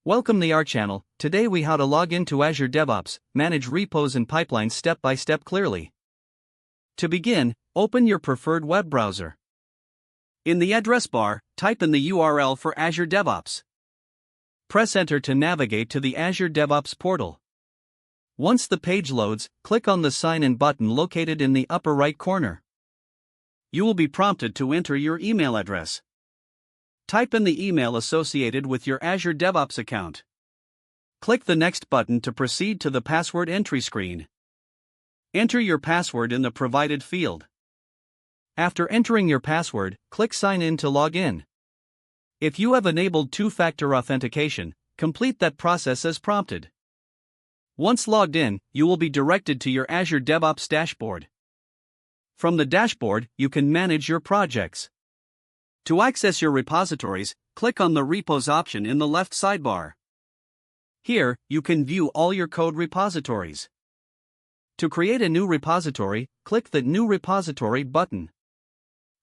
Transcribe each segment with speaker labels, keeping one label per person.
Speaker 1: Welcome to our channel. Today we how to log into Azure DevOps, manage repos and pipelines step by step clearly. To begin, open your preferred web browser. In the address bar, type in the URL for Azure DevOps. Press enter to navigate to the Azure DevOps portal. Once the page loads, click on the Sign In button located in the upper right corner. You will be prompted to enter your email address. Type in the email associated with your Azure DevOps account. Click the Next button to proceed to the password entry screen. Enter your password in the provided field. After entering your password, click Sign In to log in. If you have enabled two-factor authentication, complete that process as prompted. Once logged in, you will be directed to your Azure DevOps dashboard. From the dashboard, you can manage your projects. To access your repositories, click on the Repos option in the left sidebar. Here, you can view all your code repositories. To create a new repository, click the New Repository button.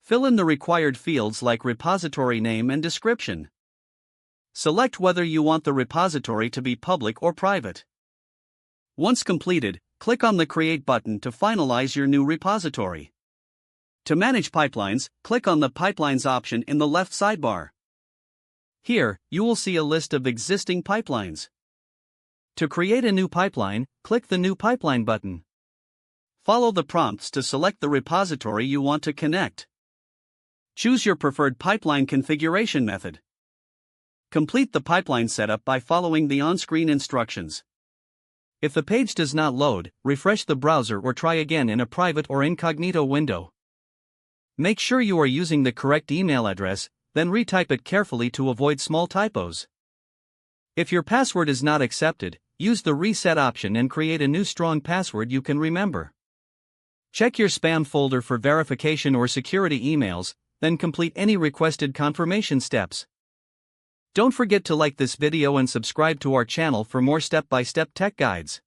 Speaker 1: Fill in the required fields like repository name and description. Select whether you want the repository to be public or private. Once completed, click on the Create button to finalize your new repository. To manage pipelines, click on the Pipelines option in the left sidebar. Here, you will see a list of existing pipelines. To create a new pipeline, click the New Pipeline button. Follow the prompts to select the repository you want to connect. Choose your preferred pipeline configuration method. Complete the pipeline setup by following the on-screen instructions. If the page does not load, refresh the browser or try again in a private or incognito window. Make sure you are using the correct email address, then retype it carefully to avoid small typos. If your password is not accepted, use the reset option and create a new strong password you can remember. Check your spam folder for verification or security emails, then complete any requested confirmation steps. Don't forget to like this video and subscribe to our channel for more step-by-step tech guides.